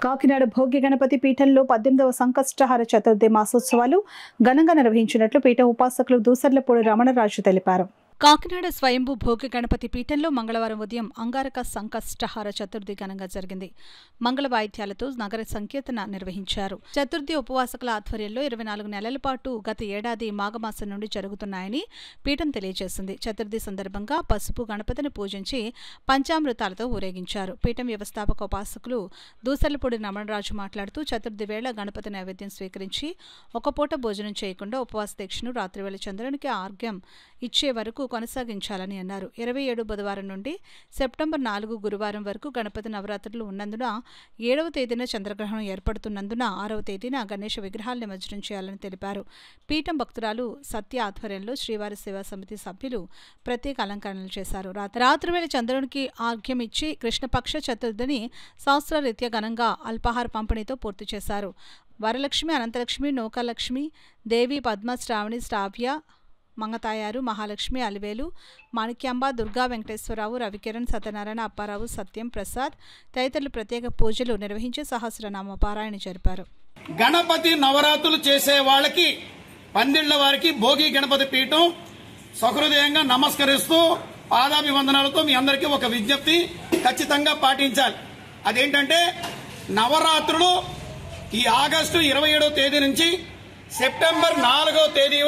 కాకినాడ భోగి గణపతి పీఠంలో 18వ సంకష్టహార చతుర్థి మాసోత్సవాలు ఘనంగా నిర్వహించినట్లు పీఠం ఉపాసకులు దూసర్లపూడి రమణరాజు తెలిపారు. కాకినాడ స్వయంభూ భోగి గణపతి పీఠంలో మంగళవారం ఉదయం అంగారక సంకష్టహార చతుర్థి ఘనంగా జరిగింది. మంగళ వాయిద్యాలతో నగర సంకీర్తన నిర్వహించారు. చతుర్థి ఉపవాసకుల ఆధ్వర్యంలో 24 నెలల పాటు గత ఏడాది మాఘమాసం నుండి జరుగుతున్నాయని పీఠం తెలియజేసింది. చతుర్థి సందర్భంగా పసుపు గణపతిని పూజించి పంచామృతాలతో ఊరేగించారు. పీఠం వ్యవస్థాపక ఉపాసకులు దూసర్లపూడి రమణరాజు మాట్లాడుతూ చతుర్థి వేళ గణపతి నైవేద్యం స్వీకరించి ఒక పూట భోజనం చేయకుండా ఉపవాస దీక్షను రాత్రివేళ చంద్రునికి ఆర్ఘ్యం ఇచ్చే వరకు కొనసాగించాలని అన్నారు. 27 బుధవారం నుండి సెప్టెంబర్ 4 గురువారం వరకు గణపతి నవరాత్రులు ఉన్నందున 7వ తేదీన చంద్రగ్రహణం ఏర్పడుతున్నందున 6వ తేదీన గణేష విగ్రహాలు నిమజ్జనం చేయాలని తెలిపారు. పీఠం భక్తురాలు సత్య ఆధ్వర్యంలో శ్రీవారి సేవా సమితి సభ్యులు ప్రత్యేక అలంకరణలు చేశారు. రాత్రివేళ చంద్రునికి ఆర్ఘ్యం ఇచ్చి కృష్ణపక్ష చతుర్థిని శాస్త్రరీత్యా ఘనంగా అల్పాహార పంపిణీతో పూర్తి చేశారు. వరలక్ష్మి, అనంతలక్ష్మి, నౌకాలక్ష్మి, దేవి, పద్మ, శ్రావణి, శ్రావ్య, మంగతాయారు, మహాలక్ష్మి, అలివేలు, మాణిక్యాంబ, దుర్గా, వెంకటేశ్వరరావు, రవికిరణ్, సత్యనారాయణ, అప్పారావు, సత్యం, ప్రసాద్ తదితరులు ప్రత్యేక పూజలు నిర్వహించి సహస్రనామ పారాయణ జరిపారు. గణపతి నవరాత్రులు చేసే వాళ్ళకి 12 వారికి భోగి గణపతి పీఠం సహృదయంగా నమస్కరిస్తూ పాదాభివందనాలతో మీ అందరికీ ఒక విజ్ఞప్తి ఖచ్చితంగా పాటించాలి. అదేంటంటే నవరాత్రులు ఈ ఆగస్టు 27వ తేదీ నుంచి సెప్టెంబర్ 4వ తేదీ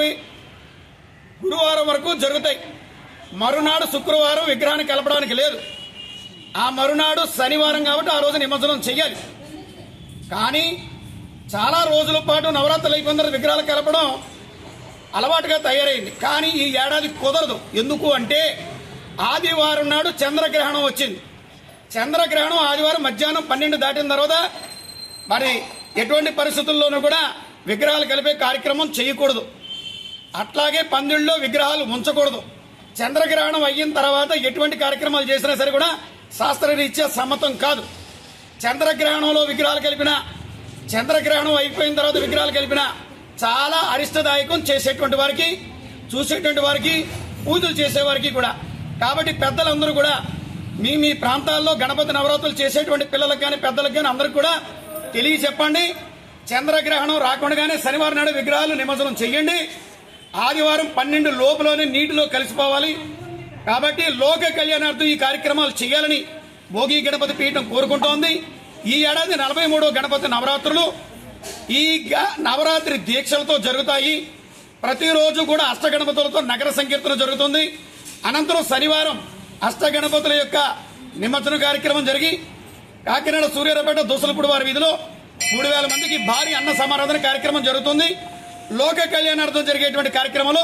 గురువారం వరకు జరుగుతాయి. మరునాడు శుక్రవారం విగ్రహాన్ని కలపడానికి లేదు. ఆ మరునాడు శనివారం కాబట్టి ఆ రోజు నిమజ్జనం చెయ్యాలి. కానీ చాలా రోజుల పాటు నవరాత్రులు అయిపోయిన విగ్రహాలు కలపడం అలవాటుగా తయారైంది. కానీ ఈ ఏడాది కుదరదు. ఎందుకు అంటే ఆదివారం నాడు చంద్రగ్రహణం వచ్చింది. చంద్రగ్రహణం ఆదివారం మధ్యాహ్నం 12 దాటిన తర్వాత మరి ఎటువంటి పరిస్థితుల్లోనూ కూడా విగ్రహాలు కలిపే కార్యక్రమం చేయకూడదు. అట్లాగే పందిళ్ళలో విగ్రహాలు ఉంచకూడదు. చంద్రగ్రహణం అయిన తర్వాత ఎటువంటి కార్యక్రమాలు చేసినా సరే కూడా శాస్త్రరీత్యా సమ్మతం కాదు. చంద్రగ్రహణంలో విగ్రహాలు కలిపినా, చంద్రగ్రహణం అయిపోయిన తర్వాత విగ్రహాలు కలిపినా చాలా అరిష్టదాయకం చేసేటువంటి వారికి, చూసేటువంటి వారికి, పూజలు చేసేవారికి కూడా. కాబట్టి పెద్దలందరూ కూడా మీ మీ ప్రాంతాల్లో గణపతి నవరాత్రులు చేసేటువంటి పిల్లలకు కానీ పెద్దలకు కానీ అందరికి కూడా తెలియచెప్పండి. చంద్రగ్రహణం రాకుండానే శనివారం నాడు విగ్రహాలు నిమజ్జనం చెయ్యండి. ఆదివారం 12 లోపులోనే నీటిలో కలిసిపోవాలి. కాబట్టి లోక కళ్యాణార్థం ఈ కార్యక్రమాలు చేయాలని భోగి గణపతి పీఠం కోరుకుంటోంది. ఈ ఏడాది 43వ గణపతి నవరాత్రులు ఈ నవరాత్రి దీక్షలతో జరుగుతాయి. ప్రతిరోజు కూడా అష్టగణపతులతో నగర సంకీర్తన జరుగుతుంది. అనంతరం శనివారం అష్టగణపతుల యొక్క నిమజ్జన కార్యక్రమం జరిగి కాకినాడ సూర్యారావుపేట దూసలపూడి వారి వీధిలో 3000 మందికి భారీ అన్న సమారాధన కార్యక్రమం జరుగుతుంది. లోక కళ్యాణార్థం జరిగేటువంటి కార్యక్రమంలో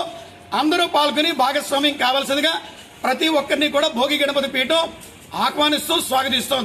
అందరూ పాల్గొని భాగస్వామ్యం కావాల్సిందిగా ప్రతి ఒక్కరిని కూడా భోగి గణపతి పీఠం ఆహ్వానిస్తూ స్వాగతిస్తోంది.